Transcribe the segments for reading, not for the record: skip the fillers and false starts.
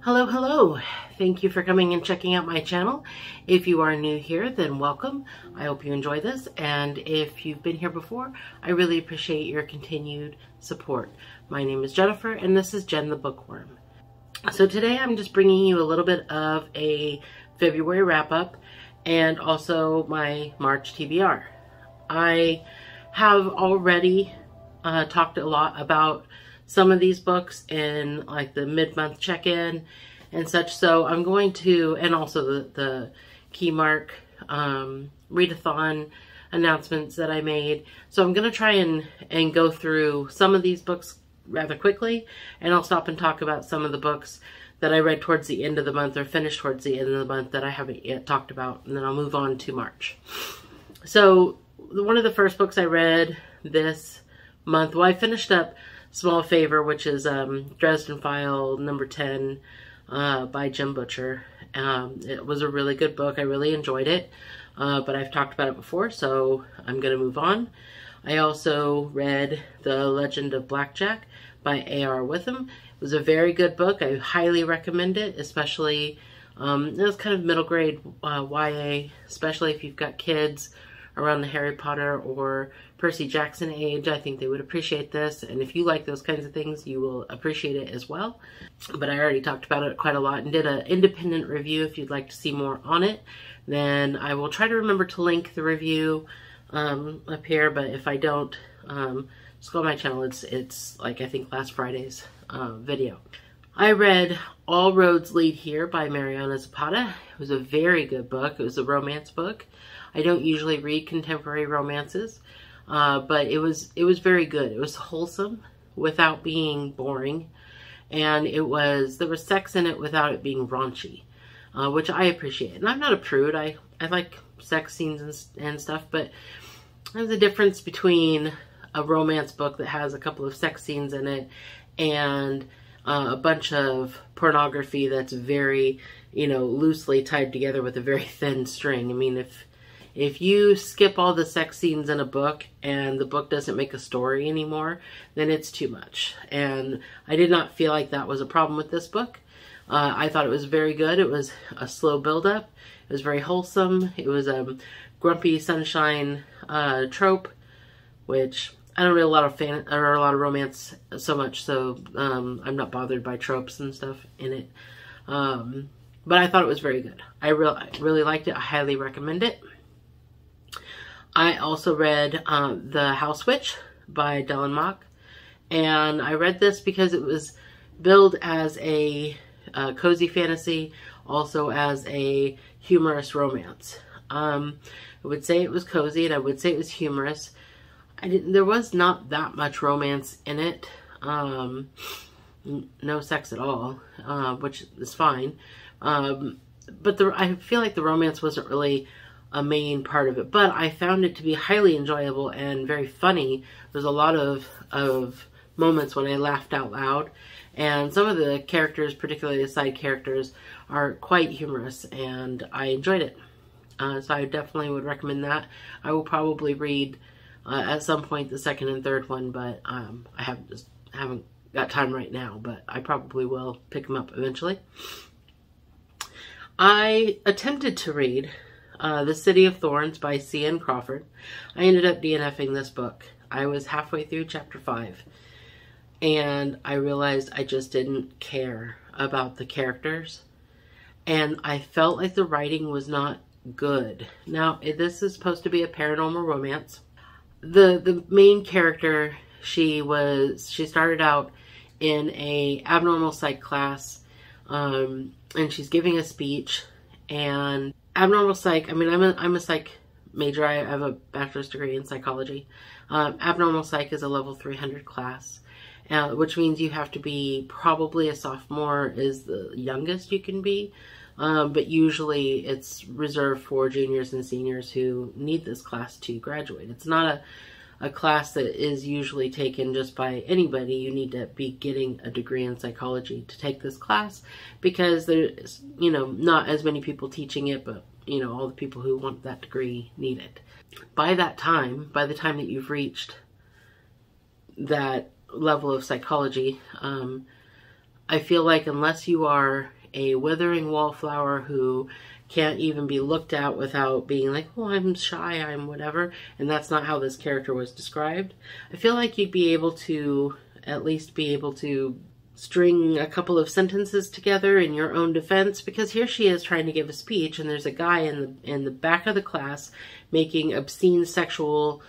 Hello, hello. Thank you for coming and checking out my channel. If you are new here, then welcome. I hope you enjoy this. And if you've been here before, I really appreciate your continued support. My name is Jennifer, and this is Jen the Bookworm. So today I'm just bringing you a little bit of a February wrap-up and also my March TBR. I have already talked a lot about some of these books in like the mid-month check-in and such, so I'm going to, and also the key mark readathon announcements that I made. So I'm going to try and go through some of these books rather quickly, and I'll stop and talk about some of the books that I read towards the end of the month or finished towards the end of the month that I haven't yet talked about, and then I'll move on to March. So one of the first books I read this month, well, I finished up Small Favor, which is Dresden File number 10 by Jim Butcher. It was a really good book. I really enjoyed it, but I've talked about it before, so I'm going to move on. I also read The Legend of Blackjack by A.R. Witham. It was a very good book. I highly recommend it, especially, it was kind of middle grade YA, especially if you've got kids around the Harry Potter or Percy Jackson age. I think they would appreciate this, and if you like those kinds of things, you will appreciate it as well. But I already talked about it quite a lot and did an independent review. If you'd like to see more on it, then I will try to remember to link the review up here, but if I don't, just go on my channel. It's like, I think, last Friday's video. I read All Roads Lead Here by Mariana Zapata. It was a very good book. It was a romance book. I don't usually read contemporary romances, but it was very good. It was wholesome without being boring, and there was sex in it without it being raunchy, which I appreciate. And I'm not a prude. I like sex scenes and stuff, but there's a difference between a romance book that has a couple of sex scenes in it and a bunch of pornography that's very, loosely tied together with a very thin string. I mean, if you skip all the sex scenes in a book and the book doesn't make a story anymore, then it's too much. And I did not feel like that was a problem with this book. I thought it was very good. It was a slow build-up. It was very wholesome. It was a grumpy sunshine trope, which I don't read a lot of romance so much, so I'm not bothered by tropes and stuff in it. But I thought it was very good. I really liked it. I highly recommend it. I also read The House Witch by Dylan Mock, and I read this because it was billed as a cozy fantasy, also as a humorous romance. I would say it was cozy, and I would say it was humorous. There was not that much romance in it. No sex at all, which is fine. But I feel like the romance wasn't really a main part of it, but I found it to be highly enjoyable and very funny. There's a lot of moments when I laughed out loud, and some of the characters, particularly the side characters, are quite humorous, and I enjoyed it. So I definitely would recommend that. I will probably read at some point the second and third one, but I haven't got time right now, but I probably will pick them up eventually. I attempted to read The City of Thorns by C.N. Crawford. I ended up DNFing this book. I was halfway through chapter 5, and I realized I just didn't care about the characters, and I felt like the writing was not good. Now, this is supposed to be a paranormal romance. The main character, she started out in a abnormal psych class, and she's giving a speech, and abnormal psych, I mean, I'm a psych major. I have a bachelor's degree in psychology. Abnormal psych is a level 300 class, which means you have to be probably a sophomore is the youngest you can be. But usually it's reserved for juniors and seniors who need this class to graduate. It's not a class that is usually taken just by anybody. You need to be getting a degree in psychology to take this class, because there's, not as many people teaching it, but, all the people who want that degree need it. By the time that you've reached that level of psychology, I feel like unless you are a withering wallflower who can't even be looked at without being like, oh, I'm shy, I'm whatever. And that's not how this character was described. I feel like you'd be able to at least be able to string a couple of sentences together in your own defense, because here she is trying to give a speech, and there's a guy in the back of the class making obscene sexual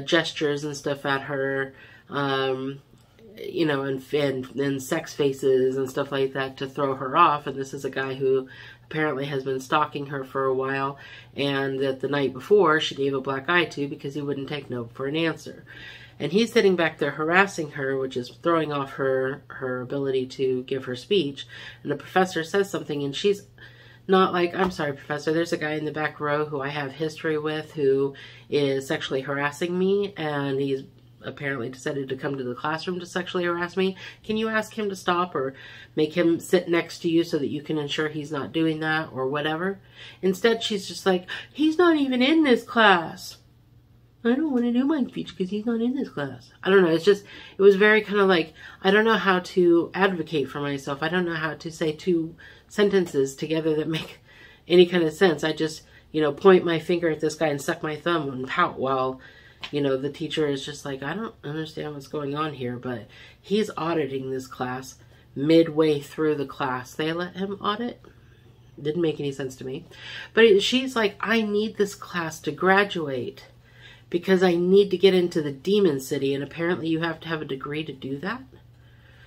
gestures and stuff at her, you know, and sex faces and stuff like that to throw her off. And this is a guy who apparently has been stalking her for a while, and that the night before she gave a black eye to because he wouldn't take no for an answer. And he's sitting back there harassing her, which is throwing off her ability to give her speech. And the professor says something, and she's not like, I'm sorry, professor, there's a guy in the back row who I have history with who is sexually harassing me, and he's apparently decided to come to the classroom to sexually harass me. Can you ask him to stop, or make him sit next to you so that you can ensure he's not doing that, or whatever? Instead, she's just like, he's not even in this class. I don't want to do my speech because he's not in this class. I don't know. It's just, it was very kind of like, I don't know how to advocate for myself. I don't know how to say two sentences together that make any kind of sense. I just, you know, point my finger at this guy and suck my thumb and pout while, you know, the teacher is just like, I don't understand what's going on here, but he's auditing this class midway through the class. They let him audit? Didn't make any sense to me. But she's like, I need this class to graduate because I need to get into the demon city, and apparently you have to have a degree to do that.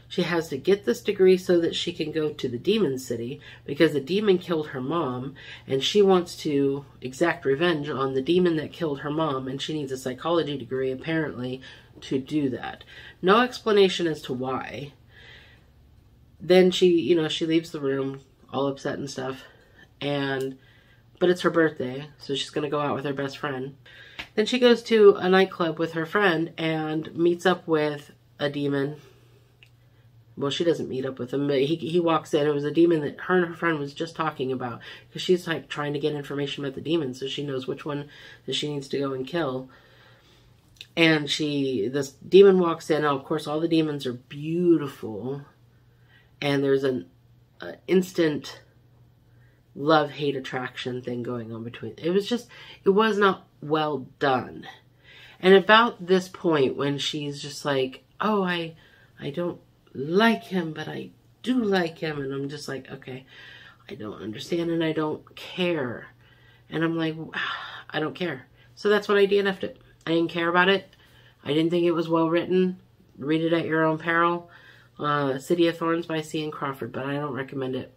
She has to get this degree so that she can go to the demon city because the demon killed her mom, and she wants to exact revenge on the demon that killed her mom, and she needs a psychology degree apparently to do that. No explanation as to why. Then she, you know, she leaves the room all upset and stuff, but it's her birthday, so she's going to go out with her best friend. Then she goes to a nightclub with her friend and meets up with a demon. Well, she doesn't meet up with him, but he walks in. It was a demon that her and her friend was just talking about, because she's like trying to get information about the demon so she knows which one that she needs to go and kill. And this demon walks in. Now, of course, all the demons are beautiful, and there's an instant love-hate attraction thing going on between. It was not well done. And about this point when she's just like, oh, I don't like him, but I do like him, and I'm just like, okay, I don't understand and I don't care. And I'm like, I don't care. So that's what I DNF'd it. I didn't care about it. I didn't think it was well written. Read it at your own peril. City of Thorns by C.N. Crawford, but I don't recommend it.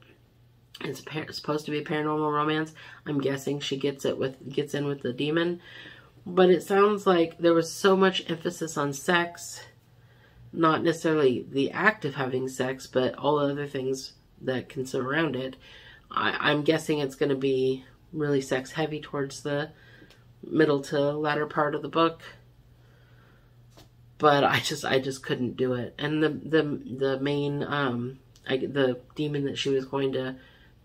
It's supposed to be a paranormal romance. I'm guessing she gets in with the demon. But it sounds like there was so much emphasis on sex. Not necessarily the act of having sex, but all the other things that can surround it. I'm guessing it's going to be really sex heavy towards the middle to latter part of the book. But I just couldn't do it. And the main the demon that she was going to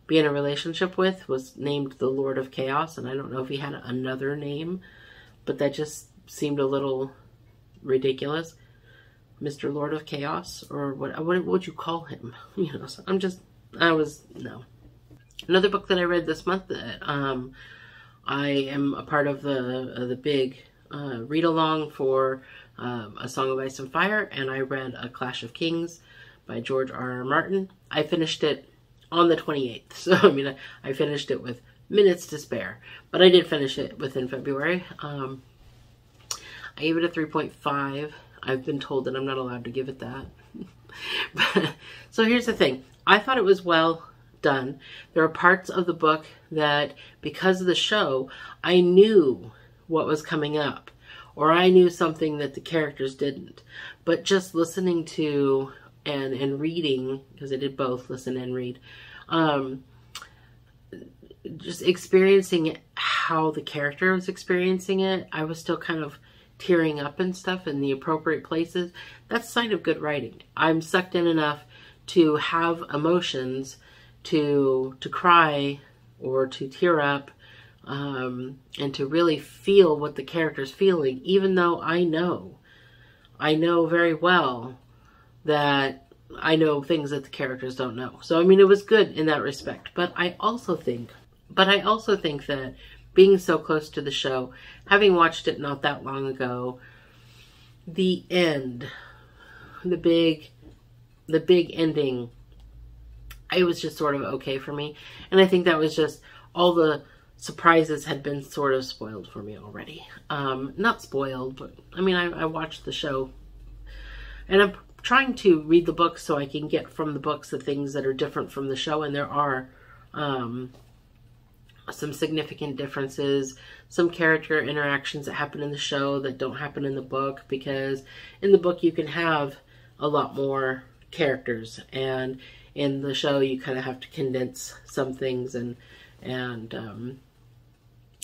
be in a relationship with was named the Lord of Chaos, and I don't know if he had another name, but that just seemed a little ridiculous. Mr. Lord of Chaos, or what would you call him? You know, so no. Another book that I read this month that I am a part of the big read along for A Song of Ice and Fire, and I read A Clash of Kings by George R.R. Martin. I finished it on the 28th. So, I mean, I finished it with minutes to spare. But I did finish it within February. I gave it a 3.5. I've been told that I'm not allowed to give it that. So here's the thing. I thought it was well done. There are parts of the book that, because of the show, I knew what was coming up. Or I knew something that the characters didn't. But just listening to and reading, because I did both listen and read, just experiencing how the character was experiencing it, I was still kind of tearing up and stuff in the appropriate places. That's a sign of good writing. I'm sucked in enough to have emotions, to cry or to tear up, and to really feel what the character's feeling, even though I know very well that I know things that the characters don't know. So, I mean, it was good in that respect. But I also think that being so close to the show, having watched it not that long ago, the end, the big ending, it was just sort of okay for me. And I think that was just all the surprises had been sort of spoiled for me already. Not spoiled, but I mean, I watched the show, and I'm trying to read the books so I can get from the books the things that are different from the show, and there are some significant differences, some character interactions that happen in the show that don't happen in the book, because in the book you can have a lot more characters, and in the show you kind of have to condense some things, and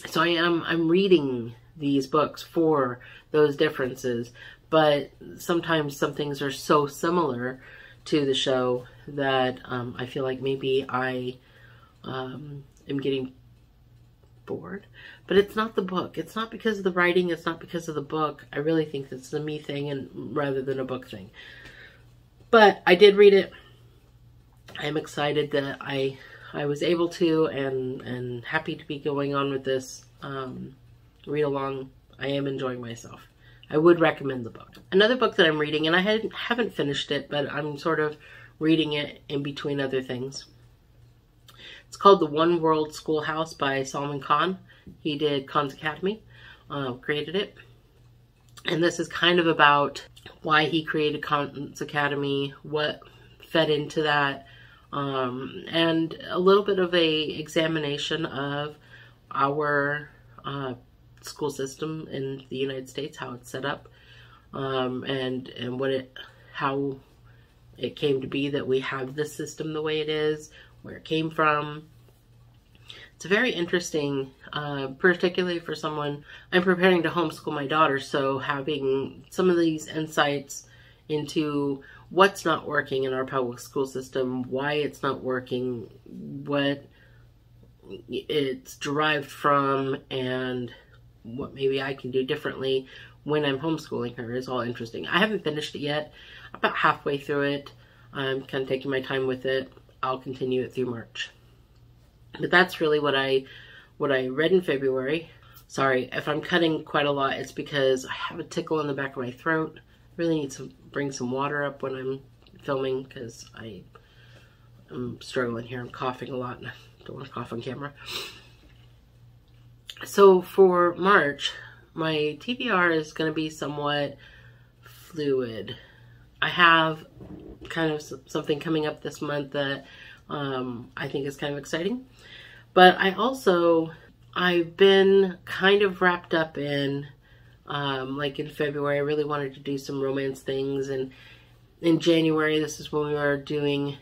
so I'm reading these books for those differences, but sometimes some things are so similar to the show that I feel like maybe I am getting bored. But it's not the book. It's not because of the writing. It's not because of the book. I really think it's a me thing and rather than a book thing. But I did read it. I'm excited that I was able to, and happy to be going on with this read along. I am enjoying myself. I would recommend the book. Another book that I'm reading, and I haven't finished it, but I'm sort of reading it in between other things. It's called The One World Schoolhouse by Salman Khan. He did Khan's Academy, created it. And this is kind of about why he created Khan's Academy, what fed into that, and a little bit of a examination of our school system in the United States, how it's set up, and how it came to be that we have this system the way it is, where it came from. It's very interesting, particularly for someone. I'm preparing to homeschool my daughter, so having some of these insights into what's not working in our public school system, why it's not working, what it's derived from, and what maybe I can do differently when I'm homeschooling her is all interesting. I haven't finished it yet. I'm about halfway through it. I'm kind of taking my time with it. I'll continue it through March. But that's really what I read in February. Sorry, if I'm cutting quite a lot, it's because I have a tickle in the back of my throat. Really need to bring some water up when I'm filming because I'm struggling here. I'm coughing a lot and I don't want to cough on camera. So for March, my TBR is going to be somewhat fluid. I have kind of something coming up this month that I think is kind of exciting. But I've been kind of wrapped up in, like in February, I really wanted to do some romance things. And in January, this is when we were doing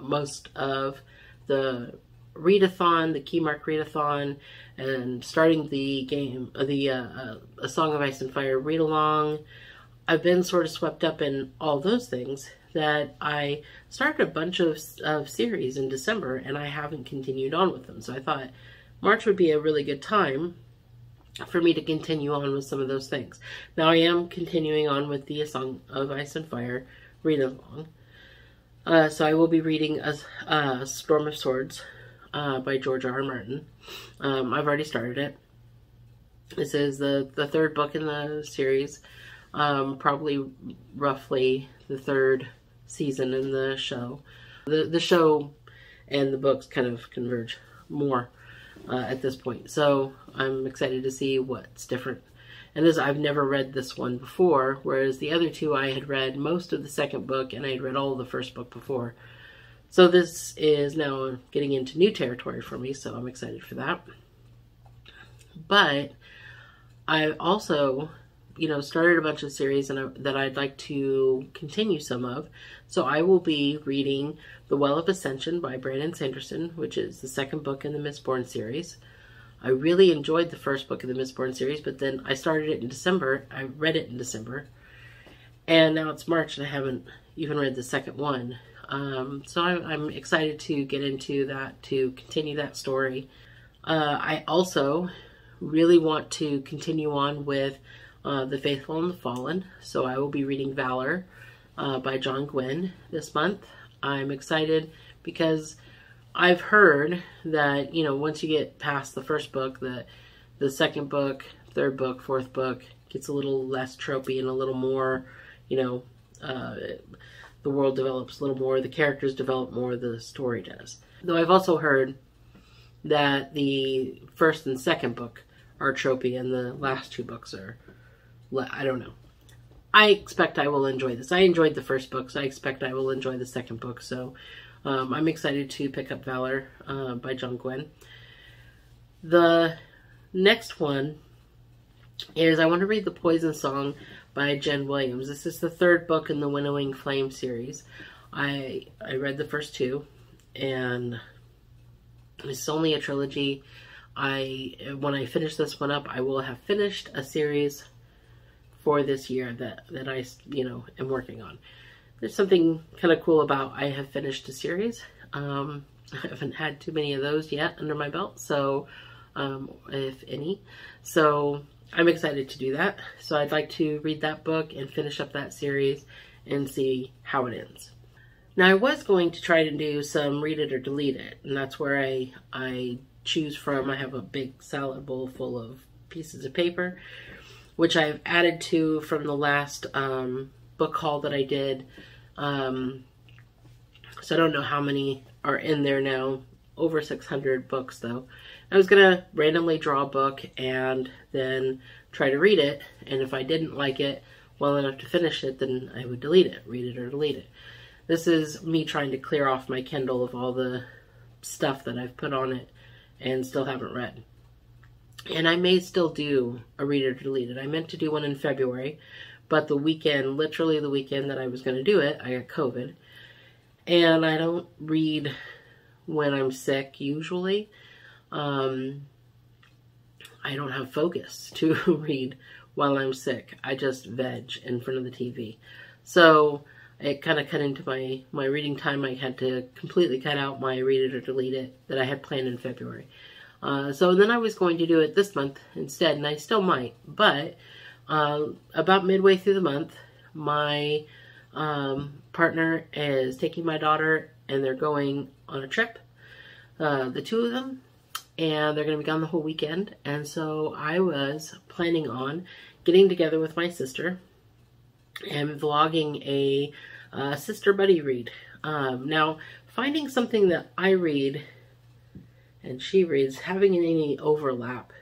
most of the readathon, the Keymark readathon, and starting the game, A Song of Ice and Fire read along. I've been sort of swept up in all those things that I started a bunch of series in December, and I haven't continued on with them. So I thought March would be a really good time for me to continue on with some of those things. Now I am continuing on with the A Song of Ice and Fire read along. So I will be reading a Storm of Swords by George R. R. Martin. I've already started it. This is the third book in the series, probably roughly the third season in the show. The show and the books kind of converge more at this point. So I'm excited to see what's different. And I've never read this one before, whereas the other two I had read most of the second book and I had read all of the first book before. So this is now getting into new territory for me, so I'm excited for that. But I also, started a bunch of series that I'd like to continue some of. So I will be reading The Well of Ascension by Brandon Sanderson, which is the second book in the Mistborn series. I really enjoyed the first book of the Mistborn series, but then I started it in December. I read it in December. And now it's March and I haven't even read the second one. So I'm excited to get into that, to continue that story. I also really want to continue on with The Faithful and the Fallen. So I will be reading Valor by John Gwynne this month. I'm excited because I've heard that, you know, once you get past the first book, that the second book, third book, fourth book gets a little less tropey and a little more, you know, the world develops a little more, the characters develop more, the story does. Though I've also heard that the first and second book are tropey and the last two books are, I don't know. I expect I will enjoy this. I enjoyed the first book, so I expect I will enjoy the second book. So I'm excited to pick up Valor by John Gwynne. The next one is I want to read The Poison Song by Jen Williams. This is the third book in the Winnowing Flame series. I read the first two, and it's only a trilogy. When I finish this one up, I will have finished a series for this year that I, you know, am working on. There's something kind of cool about I have finished a series. I haven't had too many of those yet under my belt, so if any. So I'm excited to do that. So I'd like to read that book and finish up that series and see how it ends. Now, I was going to try to do some read it or delete it, and that's where I choose from. I have a big salad bowl full of pieces of paper, which I've added to from the last book haul that I did. So I don't know how many are in there now. Over 600 books, though. I was going to randomly draw a book and then try to read it. And if I didn't like it well enough to finish it, then I would delete it. Read it or delete it. This is me trying to clear off my Kindle of all the stuff that I've put on it and still haven't read. And I may still do a read it or delete it. I meant to do one in February, but the weekend, literally the weekend that I was going to do it, I got COVID. And I don't read when I'm sick usually. I don't have focus to read while I'm sick. I just veg in front of the TV. So it kind of cut into my reading time. I had to completely cut out my read it or delete it that I had planned in February. So then I was going to do it this month instead, and I still might. But about midway through the month, my partner is taking my daughter, and they're going on a trip, the two of them, and they're going to be gone the whole weekend. And so I was planning on getting together with my sister and vlogging a sister buddy read. Now, finding something that I read and she reads, having any overlap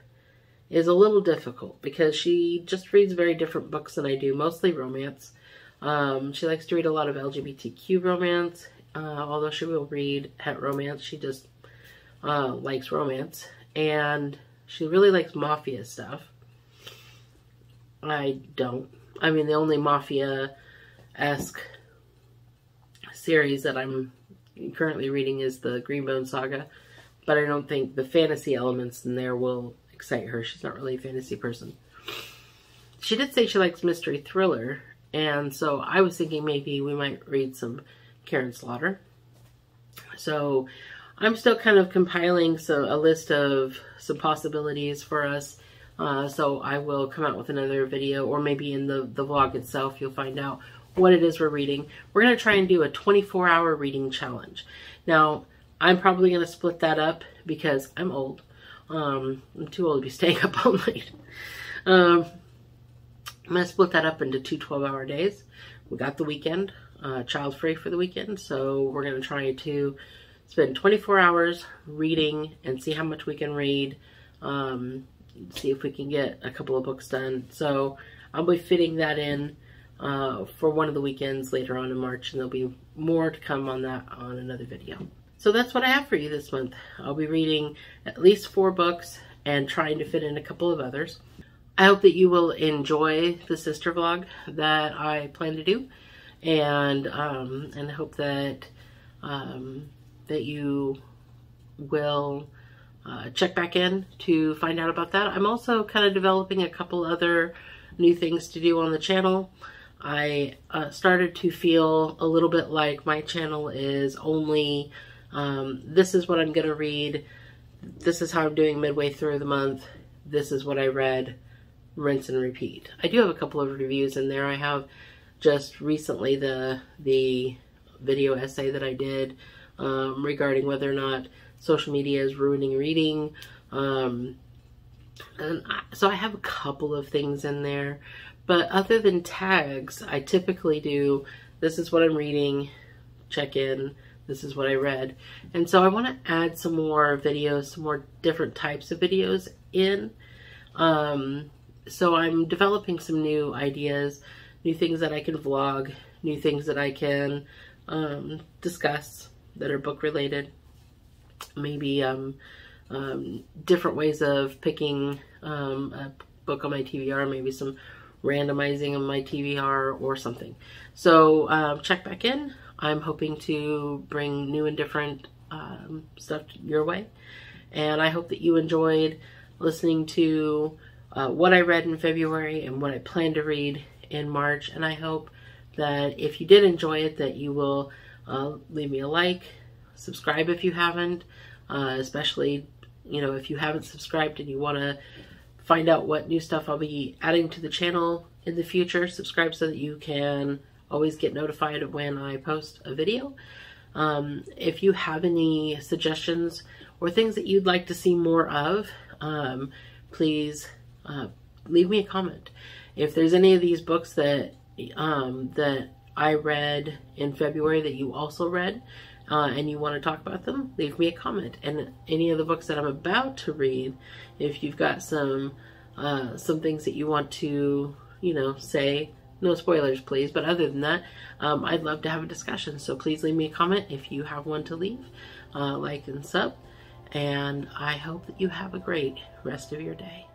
is a little difficult because she just reads very different books than I do, mostly romance. She likes to read a lot of LGBTQ romance, although she will read het romance. She just likes romance, and she really likes mafia stuff. I don't. I mean, the only mafia-esque series that I'm currently reading is the Greenbone Saga, but I don't think the fantasy elements in there will excite her. She's not really a fantasy person. She did say she likes mystery thriller, and so I was thinking maybe we might read some Karen Slaughter. So I'm still kind of compiling a list of some possibilities for us. So I will come out with another video, or maybe in the vlog itself, you'll find out what it is we're reading. We're going to try and do a 24-hour reading challenge. Now, I'm probably going to split that up because I'm old. I'm too old to be staying up all night. I'm going to split that up into 2 12-hour days. We got the weekend, child-free for the weekend, so we're going to try to spend 24 hours reading and see how much we can read. See if we can get a couple of books done. So I'll be fitting that in for one of the weekends later on in March, and there'll be more to come on that on another video. So that's what I have for you this month. I'll be reading at least 4 books and trying to fit in a couple of others. I hope that you will enjoy the sister vlog that I plan to do, and I hope that that you will check back in to find out about that. I'm also kind of developing a couple other new things to do on the channel. I started to feel a little bit like my channel is only, this is what I'm going to read, this is how I'm doing midway through the month, this is what I read, rinse and repeat. I do have a couple of reviews in there. I have just recently the video essay that I did regarding whether or not social media is ruining reading. So I have a couple of things in there, but other than tags, I typically do, this is what I'm reading, check in, this is what I read. And so I want to add some more videos, some more different types of videos in. So I'm developing some new ideas, new things that I can vlog, new things that I can discuss that are book related. Maybe different ways of picking a book on my TBR, maybe some randomizing on my TBR or something. So check back in. I'm hoping to bring new and different stuff your way. And I hope that you enjoyed listening to what I read in February and what I plan to read in March. And I hope that if you did enjoy it, that you will leave me a like, subscribe if you haven't, especially, you know, if you haven't subscribed and you want to find out what new stuff I'll be adding to the channel in the future. Subscribe so that you can always get notified of when I post a video. If you have any suggestions or things that you'd like to see more of, please leave me a comment. If there's any of these books that that I read in February that you also read, and you want to talk about them, leave me a comment. And any of the books that I'm about to read, if you've got some things that you want to, you know, say, no spoilers please, but other than that, I'd love to have a discussion. So please leave me a comment if you have one to leave, like and sub, and I hope that you have a great rest of your day.